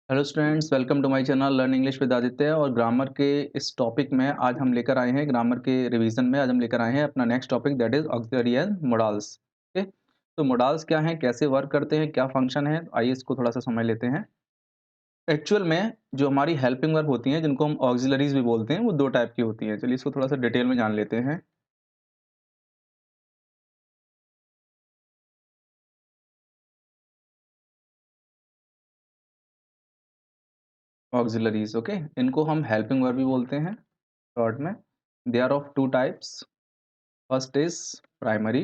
Hello students, welcome to my channel learn English with Aditya. और grammar के इस topic में आज हम लेकर आए हैं, ग्रामर के रिवीजन में आज हम लेकर आए हैं अपना next topic, that is auxiliary and modals. Okay, तो मोडाल्स क्या हैं, कैसे वर्क करते हैं, क्या फंक्शन है, आइए इसको थोड़ा सा समझ लेते हैं। एक्चुअल में जो हमारी हेल्पिंग वर्ब होती हैं, जिनको हम ऑक्सिलरीज भी बोलते हैं, वो दो टाइप की होती हैं। चलिए इसको थोड़ा सा डिटेल में जान लेते हैं। ऑक्सिलरीज, ओके, इनको हम हेल्पिंग वर्ब भी बोलते हैं शॉर्ट में। They are of two types. First is primary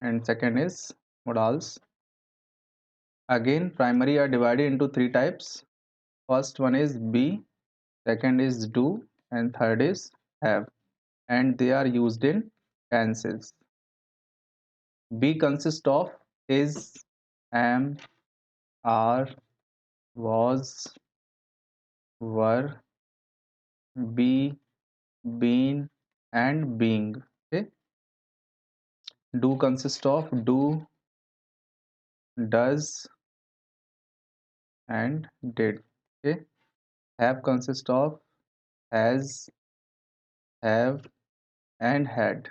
and second is modals. Again, primary are divided into three types. First one is be, second is do, and third is have. And they are used in tenses. Be consists of is, am, are, was, were, be, been, and being. Okay. Do consists of do, does, and did. Okay. Have consists of has, have, and had.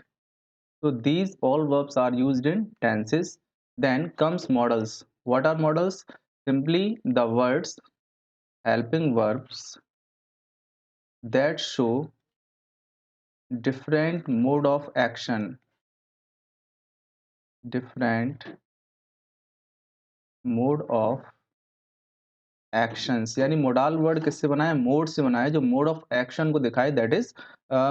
So these all verbs are used in tenses. Then comes modals. What are modals? Simply the words, helping verbs that show different mode of action. Different mode of actions, यानी modal word किससे बना है? Mode से बना है। जो mode of action को दिखाए दैट इज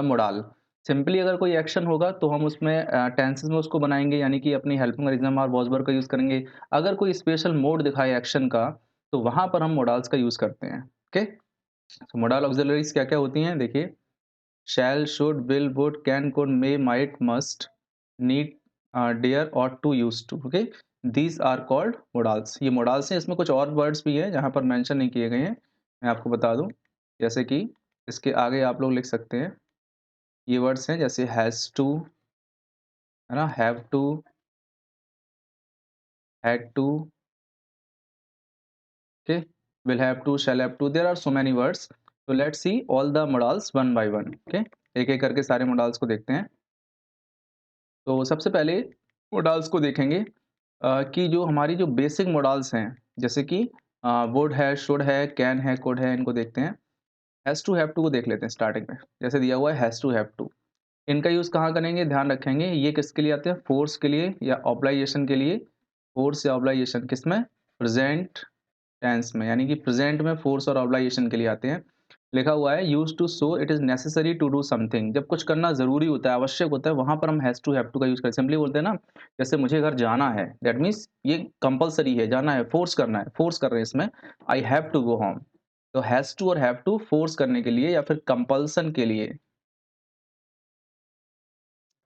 मोडाल। सिंपली अगर कोई एक्शन होगा तो हम उसमें टेंसेस में उसको बनाएंगे, यानी कि अपनी हेल्पिंग ऑर्गेनिज्म और वॉज वर्ब का यूज करेंगे। अगर कोई स्पेशल मोड दिखाए एक्शन का तो वहां पर हम मोडाल्स का यूज करते हैं। ओके, तो मोडाल ऑक्सिलरीज क्या क्या होती हैं देखिए। Shall, should, will, would, can, could, may, might, must, need, dare ought to, used to. Okay, these are called modals. ये मोडाल्स हैं। इसमें कुछ और वर्ड्स भी हैं जहाँ पर मेंशन नहीं किए गए हैं, मैं आपको बता दूं। जैसे कि इसके आगे आप लोग लिख सकते हैं, ये वर्ड्स हैं जैसे हैज टू, है ना, have to, had to, okay, will have to, shall have to. There are so many words. तो let's see all the modals one by one. Okay, एक एक करके सारे मोडाल्स को देखते हैं। तो सबसे पहले मोडाल्स को देखेंगे कि जो हमारी जो बेसिक मोडाल्स हैं, जैसे कि वुड है, शुड है, कैन है, कुड है, इनको देखते हैं। हैज़ टू, हैव टू को देख लेते हैं स्टार्टिंग में। जैसे दिया हुआ है हैज़ टू, हैव टू, इनका यूज़ कहाँ करेंगे, ध्यान रखेंगे। ये किसके लिए आते हैं? फोर्स के लिए या ऑब्लाइजेशन के लिए। फोर्स या ऑब्लाइजेशन किस में? प्रेजेंट टेंस में, यानी कि प्रेजेंट में फोर्स और ऑब्लाइजेशन के लिए आते हैं। लिखा हुआ है use to show it is necessary to do something. जब कुछ करना जरूरी होता है, आवश्यक होता है, वहां पर हम हैज टू, हैव टू का यूज करते हैं। सिंपली बोलते हैं ना, जैसे मुझे घर जाना है, दैट मीन्स ये कंपलसरी है, जाना है, फोर्स करना है, फोर्स कर रहे हैं इसमें। I have to go home. तो हैज टू और हैव टू फोर्स करने के लिए या फिर कंपल्सन के लिए,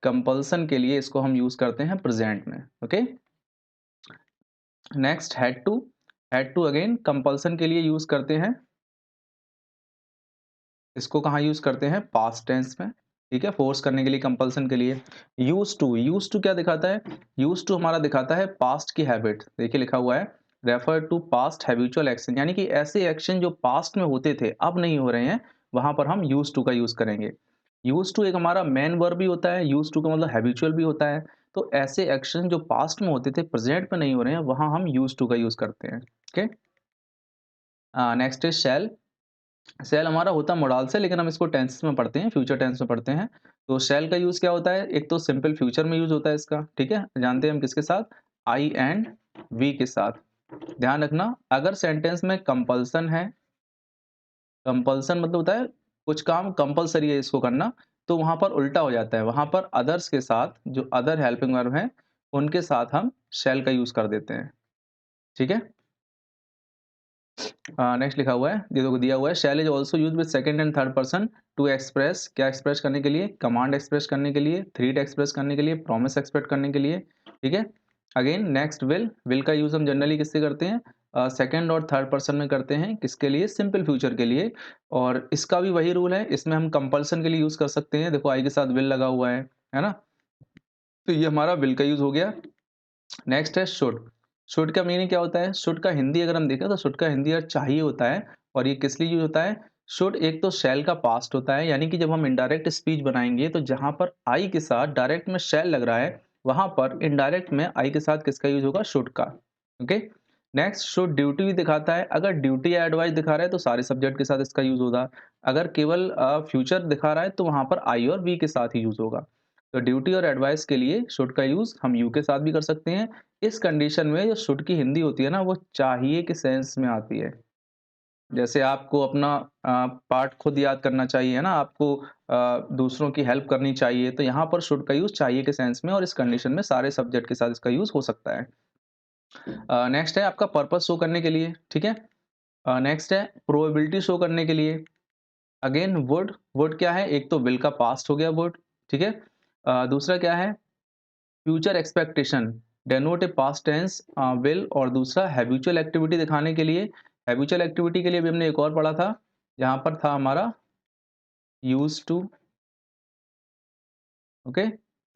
कंपल्सन के लिए इसको हम यूज करते हैं प्रेजेंट में। Okay, next had to. Had to again compulsion के लिए यूज करते हैं। इसको कहाँ यूज करते हैं? पास्ट टेंस में। ठीक है, फोर्स करने के लिए, कंपल्सन के लिए। यूज टू, यूज टू क्या दिखाता है? यूज टू हमारा दिखाता है पास्ट की हैबिट। देखिए लिखा हुआ है refer to past habitual action, यानी कि ऐसे एक्शन जो पास्ट में होते थे अब नहीं हो रहे हैं, वहां पर हम यूज टू का यूज करेंगे। यूज टू एक हमारा मेन वर्ब भी होता है, यूज टू का मतलब हैबिचुअल भी होता है। तो ऐसे एक्शन जो पास्ट में होते थे प्रेजेंट में नहीं हो रहे हैं, वहां हम यूज टू का यूज करते हैं। Okay, next is shall. Shall हमारा होता मोडाल से, लेकिन हम इसको टेंस में पढ़ते हैं, फ्यूचर टेंस में पढ़ते हैं। तो शेल का यूज क्या होता है? एक तो सिंपल फ्यूचर में यूज होता है इसका, ठीक है, जानते हैं हम किसके साथ? आई एंड वी के साथ। ध्यान रखना, अगर सेंटेंस में कंपल्सन है, कंपल्सन मतलब होता है कुछ काम कंपलसरी है इसको करना, तो वहां पर उल्टा हो जाता है। वहां पर अदर्स के साथ, जो अदर हेल्पिंग वर्ब हैं, उनके साथ हम शेल का यूज कर देते हैं। ठीक है, नेक्स्ट लिखा हुआ है, देखो दिया हुआ है shall is also use with second and third person to express. क्या एक्सप्रेस करने के लिए? कमांड एक्सप्रेस करने के लिए, थ्रीट एक्सप्रेस करने के लिए, प्रॉमिस एक्सप्रेस करने के लिए। ठीक है, अगेन नेक्स्ट विल। विल का यूज हम जनरली किससे करते हैं? सेकंड और थर्ड पर्सन में करते हैं। किसके लिए? सिंपल फ्यूचर के लिए। और इसका भी वही रूल है, इसमें हम कंपल्सन के लिए यूज कर सकते हैं। देखो आई के साथ विल लगा हुआ है ना, तो ये हमारा विल का यूज हो गया। नेक्स्ट है शुड। शुड का मीनिंग क्या होता है? शुड का हिंदी अगर हम देखें तो शुड का हिंदी अर्थ चाहिए होता है। और ये किस लिए यूज़ होता है? शुड एक तो शैल का पास्ट होता है, यानी कि जब हम इनडायरेक्ट स्पीच बनाएँगे तो जहाँ पर आई के साथ डायरेक्ट में शैल लग रहा है, वहाँ पर इनडायरेक्ट में आई के साथ किसका यूज़ होगा? शुड का। ओके? नेक्स्ट शुड ड्यूटी भी दिखाता है। अगर ड्यूटी या एडवाइस दिखा रहा है तो सारे सब्जेक्ट के साथ इसका यूज़ होगा। अगर केवल फ्यूचर दिखा रहा है तो वहाँ पर आई और वी के साथ ही यूज़ होगा। तो ड्यूटी और एडवाइस के लिए शुड का यूज़ हम यू के साथ भी कर सकते हैं। इस कंडीशन में जो शुड की हिंदी होती है ना, वो चाहिए के सेंस में आती है। जैसे आपको अपना पार्ट खुद याद करना चाहिए, है ना? आपको दूसरों की हेल्प करनी चाहिए, तो यहाँ पर शुड का यूज़ चाहिए के सेंस में और इस कंडीशन में सारे सब्जेक्ट के साथ इसका यूज़ हो सकता है। नेक्स्ट है आपका पर्पस शो करने के लिए, ठीक है? नेक्स्ट है प्रोबेबिलिटी शो करने के लिए। अगेन वुड, वुड क्या है? एक तो विल का पास्ट हो गया वुड, ठीक है? दूसरा क्या है? Future expectation denote a past tense will. और दूसरा हैबिचुअल एक्टिविटी दिखाने के लिए, हैबिचुअल एक्टिविटी के लिए भी हमने एक और पढ़ा था, जहाँ पर था हमारा यूज्ड टू। ओके?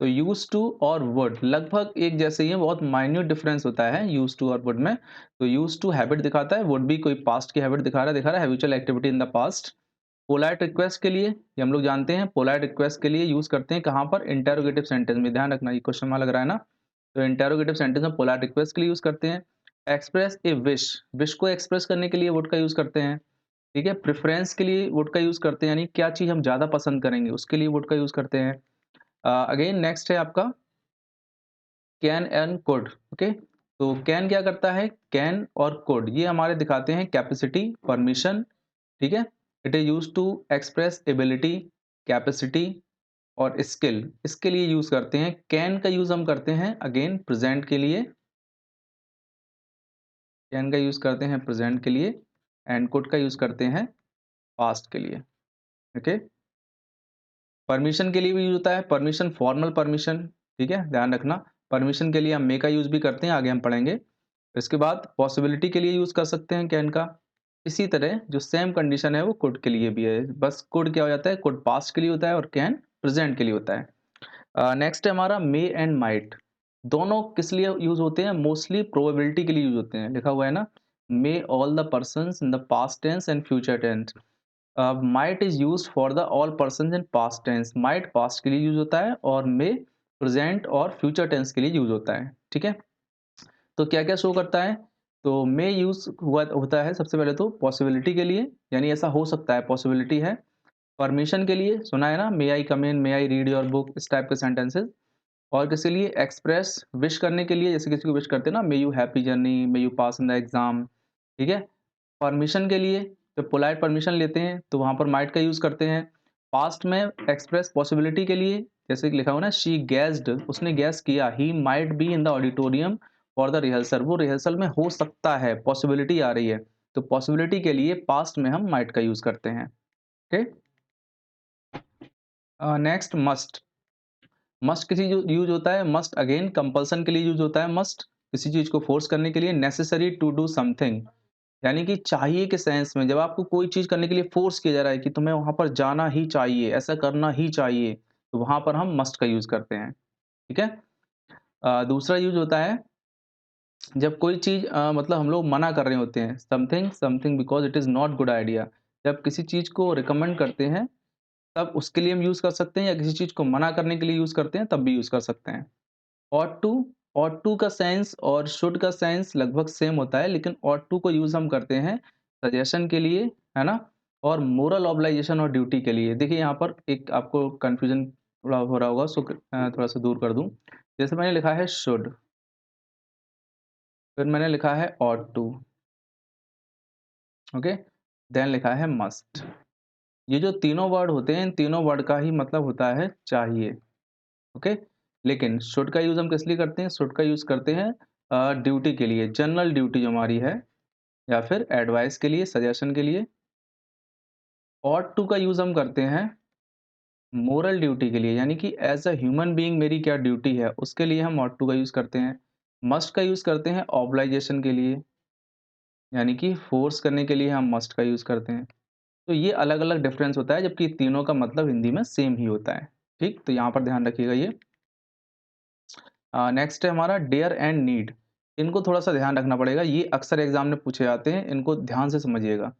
तो यूज्ड टू और वुड लगभग एक जैसे ही है, बहुत माइन्यूट डिफरेंस होता है यूज्ड टू और वुड में। तो यूज्ड टू हैबिट दिखाता है, वुड भी कोई पास्ट की हैबिट दिखा रहा है habitual activity in the past. Polite request के लिए, ये हम लोग जानते हैं, पोलाइट रिक्वेस्ट के लिए यूज़ करते हैं कहाँ पर? इंटेरोगेटिव सेंटेंस में। ध्यान रखना, ये क्वेश्चन वहाँ लग रहा है ना? तो इंटेरोगेटिव सेंटेंस में पोलाइट रिक्वेस्ट के लिए यूज़ करते हैं। एक्सप्रेस ए विश, विश को एक्सप्रेस करने के लिए वुड का यूज़ करते हैं, ठीक है? प्रेफ़रेंस के लिए वुड का यूज़ करते हैं, यानी क्या चीज़ हम ज़्यादा पसंद करेंगे, उसके लिए वुड का यूज़ करते हैं। अगेन नेक्स्ट है आपका कैन एंड कुड। ओके? तो कैन क्या करता है? कैन और कुड ये हमारे दिखाते हैं कैपेसिटी, परमिशन, ठीक है? It is used to express ability, capacity और स्किल, इसके लिए यूज़ करते हैं। कैन का यूज़ हम करते हैं अगेन प्रेज़ेंट के लिए, कैन का यूज़ करते हैं प्रेज़ेंट के लिए एंड कुड का यूज़ करते हैं पास्ट के लिए। ओके? परमिशन के लिए भी यूज़ होता है, परमिशन फॉर्मल परमिशन, ठीक है? ध्यान रखना, परमिशन के लिए हम मे का यूज़ भी करते हैं, आगे हम पढ़ेंगे। इसके बाद पॉसिबिलिटी के लिए यूज़ कर सकते हैं कैन का। इसी तरह जो सेम कंडीशन है वो कुड के लिए भी है, बस कुड क्या हो जाता है? कुड पास्ट के लिए होता है और कैन प्रेज़ेंट के लिए होता है। नेक्स्ट है हमारा मे एंड माइट, दोनों किस लिए यूज़ होते हैं? मोस्टली प्रोबेबिलिटी के लिए यूज़ होते हैं। लिखा हुआ है ना, may all the persons in the past tense and future tense. Might is used for the all persons in past tense, might past के लिए यूज़ होता है और मे प्रेजेंट और फ्यूचर टेंस के लिए यूज़ होता है, ठीक है? तो क्या-क्या शो करता है? तो मे यूज़ हुआ होता है सबसे पहले तो पॉसिबिलिटी के लिए, यानी ऐसा हो सकता है, पॉसिबिलिटी है। परमिशन के लिए सुना है ना, मे आई कम इन, मे आई रीड योर बुक, इस टाइप के सेंटेंसेस। और किसी लिए एक्सप्रेस विश करने के लिए, जैसे किसी को विश करते हैं ना, may you happy journey, may you pass in the exam, ठीक है? परमिशन के लिए जब पोलाइट परमिशन लेते हैं तो वहाँ पर माइट का यूज़ करते हैं। पास्ट में एक्सप्रेस पॉसिबिलिटी के लिए, जैसे कि लिखा हुआ है ना, शी गेस्ड, उसने गेस किया, he might be in the auditorium for the rehearsal, वो रिहर्सल में हो सकता है, पॉसिबिलिटी आ रही है। तो पॉसिबिलिटी के लिए पास्ट में हम माइट का यूज़ करते हैं। ओके? नेक्स्ट मस्ट, मस्ट किसी यूज़ होता है, मस्ट अगेन कंपल्सन के लिए यूज़ होता है मस्ट, किसी चीज़ को फोर्स करने के लिए। नेसेसरी टू डू समथिंग, यानी कि चाहिए के सेंस में, जब आपको कोई चीज़ करने के लिए फोर्स किया जा रहा है कि तुम्हें वहाँ पर जाना ही चाहिए, ऐसा करना ही चाहिए, तो वहाँ पर हम मस्ट का यूज़ करते हैं, ठीक है? दूसरा यूज़ होता है जब कोई चीज़ मतलब हम लोग मना कर रहे होते हैं, something something because it is not good idea. जब किसी चीज़ को रिकमेंड करते हैं, तब उसके लिए हम यूज़ कर सकते हैं, या किसी चीज़ को मना करने के लिए यूज़ करते हैं, तब भी यूज़ कर सकते हैं। ऑट टू, ऑट टू का सेंस और शुड का सेंस लगभग सेम होता है, लेकिन ऑट टू को यूज़ हम करते हैं सजेशन के लिए, है ना? और मोरल ऑब्लिगेशन और ड्यूटी के लिए। देखिए यहाँ पर एक आपको कन्फ्यूज़न थोड़ा हो रहा होगा, सो थोड़ा-सा दूर कर दूँ। जैसे मैंने लिखा है शुड, फिर मैंने लिखा है ऑट टू, ओके? देन लिखा है मस्ट। ये जो तीनों वर्ड होते हैं, इन तीनों वर्ड का ही मतलब होता है चाहिए, ओके? लेकिन शुड का यूज़ हम किस लिए करते हैं? शुड का यूज़ करते हैं ड्यूटी के लिए, जनरल ड्यूटी जो हमारी है, या फिर एडवाइस के लिए, सजेशन के लिए। ऑट टू का यूज़ हम करते हैं मोरल ड्यूटी के लिए, यानी कि एज़ अ ह्यूमन बीइंग मेरी क्या ड्यूटी है, उसके लिए हम ऑट टू का यूज़ करते हैं। मस्ट का यूज़ करते हैं ऑब्लाइजेशन के लिए, यानी कि फ़ोर्स करने के लिए हम मस्ट का यूज़ करते हैं। तो ये अलग-अलग डिफ़रेंस होता है, जबकि तीनों का मतलब हिंदी में सेम ही होता है, ठीक? तो यहाँ पर ध्यान रखिएगा ये। नेक्स्ट है हमारा डेयर एंड नीड। इनको थोड़ा-सा ध्यान रखना पड़ेगा, ये अक्सर एग्ज़ाम में पूछे जाते हैं, इनको ध्यान से समझिएगा।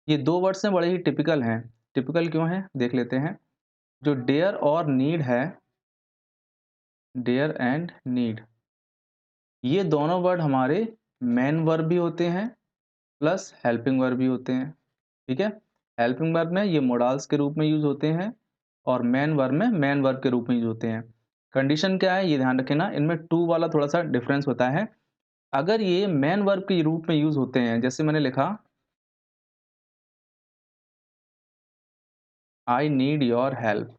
ये 2 वर्ड्स हैं, बड़े ही टिपिकल हैं। टिपिकल क्यों हैं? देख लेते हैं। जो डेयर और नीड है, डेयर एंड नीड, ये दोनों वर्ड हमारे मेन वर्ब भी होते हैं, प्लस हेल्पिंग वर्ब भी होते हैं, ठीक है? हेल्पिंग वर्ब में ये मोडाल्स के रूप में यूज़ होते हैं और मेन वर्ब में मेन वर्ब के रूप में यूज़ होते हैं। कंडीशन क्या है, ये ध्यान रखें ना, इनमें टू वाला थोड़ा-सा डिफरेंस होता है। अगर ये मेन वर्ब के रूप में यूज़ होते हैं, जैसे मैंने लिखा आई नीड योर हेल्प,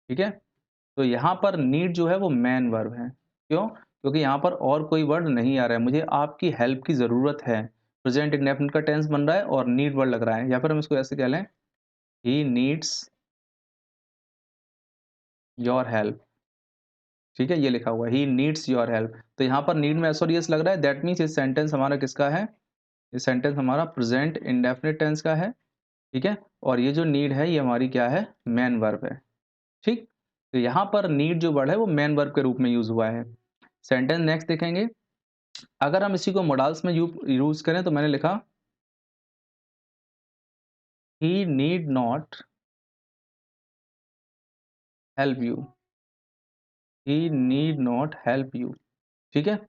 ठीक है? तो यहाँ पर नीड जो है वो मेन वर्ब है। क्यों? क्योंकि यहाँ पर और कोई वर्ड नहीं आ रहा है, मुझे आपकी हेल्प की ज़रूरत है। प्रेज़ेंट इंडेफ़िनिट का टेंस बन रहा है और नीड वर्ड लग रहा है, या फिर हम इसको ऐसे कह लें, ही नीड्स योर हेल्प, ठीक है? ये लिखा हुआ है, ही नीड्स योर हेल्प। तो यहाँ पर नीड में एस और यस लग रहा है, दैट मीन्स ये सेंटेंस हमारा किसका है? ये सेंटेंस हमारा प्रेज़ेंट इंडेफ़िनिट टेंस का है, ठीक है? और ये जो नीड है, ये हमारी क्या है? मेन वर्ब है, ठीक? तो यहाँ पर नीड जो वर्ड है वो मेन वर्ब के रूप में यूज़ हुआ है। सेंटेंस नेक्स्ट देखेंगे, अगर हम इसी को मोडाल्स में यूज़ करें तो मैंने लिखा he need not help you, he need not help you, ठीक है?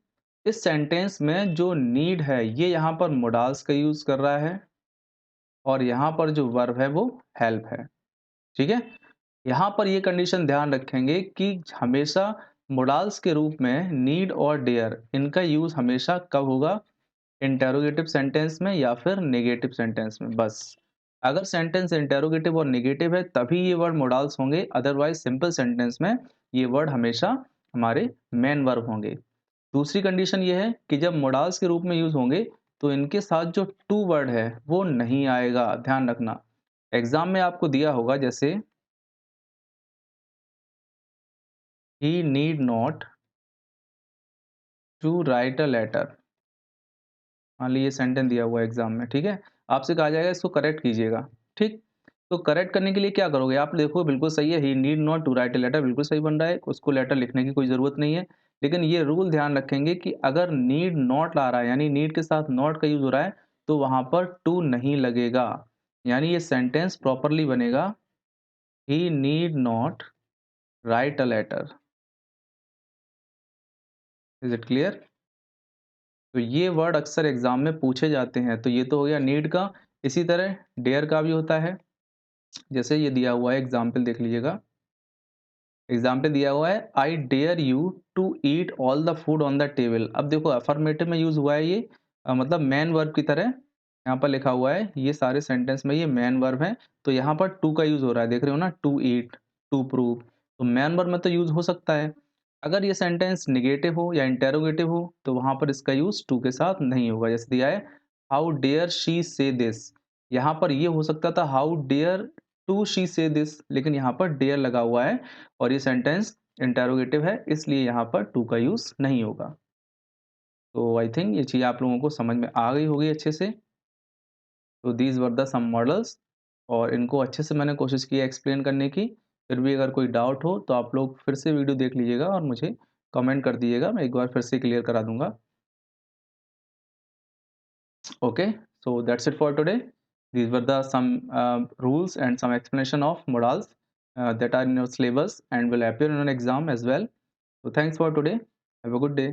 इस सेंटेंस में जो नीड है ये यहाँ पर मोडाल्स का यूज़ कर रहा है और यहाँ पर जो वर्ब है वो हेल्प है, ठीक है? यहाँ पर ये कंडीशन ध्यान रखेंगे कि हमेशा मोडाल्स के रूप में नीड और डेयर इनका यूज़ हमेशा कब होगा? इंटेरोगेटिव सेंटेंस में या फिर नेगेटिव सेंटेंस में, बस। अगर सेंटेंस इंटेरोगेटिव और नेगेटिव है तभी ये वर्ड मोडाल्स होंगे, अदरवाइज सिंपल सेंटेंस में ये वर्ड हमेशा हमारे मेन वर्ब होंगे। दूसरी कंडीशन ये है कि जब मोडाल्स के रूप में यूज होंगे तो इनके साथ जो टू वर्ड है वो नहीं आएगा, ध्यान रखना। एग्जाम में आपको दिया होगा जैसे he need not to write a letter, मान लीजिए सेंटेंस दिया हुआ है एग्जाम में, ठीक है? आपसे कहा जाएगा इसको करेक्ट कीजिएगा, ठीक? तो करेक्ट करने के लिए क्या करोगे? आप देखो बिल्कुल सही है, he need not to write a letter बिल्कुल सही बन रहा है, उसको लेटर लिखने की कोई ज़रूरत नहीं है। लेकिन ये रूल ध्यान रखेंगे कि अगर नीड नॉट आ रहा है, यानी नीड के साथ नॉट का यूज़ हो रहा है, तो वहाँ पर टू नहीं लगेगा। यानी ये सेंटेंस प्रॉपर्ली बनेगा, he need not write a letter. Is it clear? तो ये वर्ड अक्सर एग्ज़ाम में पूछे जाते हैं, तो ये तो हो गया नीड का। इसी तरह डेयर का भी होता है। जैसे ये दिया हुआ है, एग्ज़ाम्पल देख लीजिएगा। एग्ज़ाम्पल दिया हुआ है, I dare you to eat all the food on the table. अब देखो अफ़र्मेटिव में यूज़ हुआ है ये, मतलब मेन वर्ब की तरह यहाँ पर लिखा हुआ है, ये सारे सेंटेंस में ये मेन वर्ब है, तो यहाँ पर टू का यूज़ हो रहा है, देख रहे हो ना? टू ईट, टू प्रूव, तो मेन वर्ब में तो यूज़ हो सकता है। अगर ये सेंटेंस नेगेटिव हो या इंटेरोगेटिव हो, तो वहाँ पर इसका यूज़ टू के साथ नहीं होगा। जैसे दिया है, हाउ डेयर शी से दिस, यहाँ पर ये हो सकता था हाउ डेयर टू शी से दिस, लेकिन यहाँ पर डेयर लगा हुआ है और ये सेंटेंस इंटेरोगेटिव है, इसलिए यहाँ पर टू का यूज़ नहीं होगा। तो आई थिंक ये चीज़ आप लोगों को समझ में आ गई होगी अच्छे से। तो these were the some models, और इनको अच्छे से मैंने कोशिश की है एक्सप्लेन करने की। फिर भी अगर कोई डाउट हो तो आप लोग फिर से वीडियो देख लीजिएगा और मुझे कमेंट कर दीजिएगा, मैं एक बार फिर से क्लियर करा दूँगा। Okay, so that's it for today. These were the some rules and some explanation of modals that are in your syllabus and will appear in an exam as well. So thanks for today. Have a good day.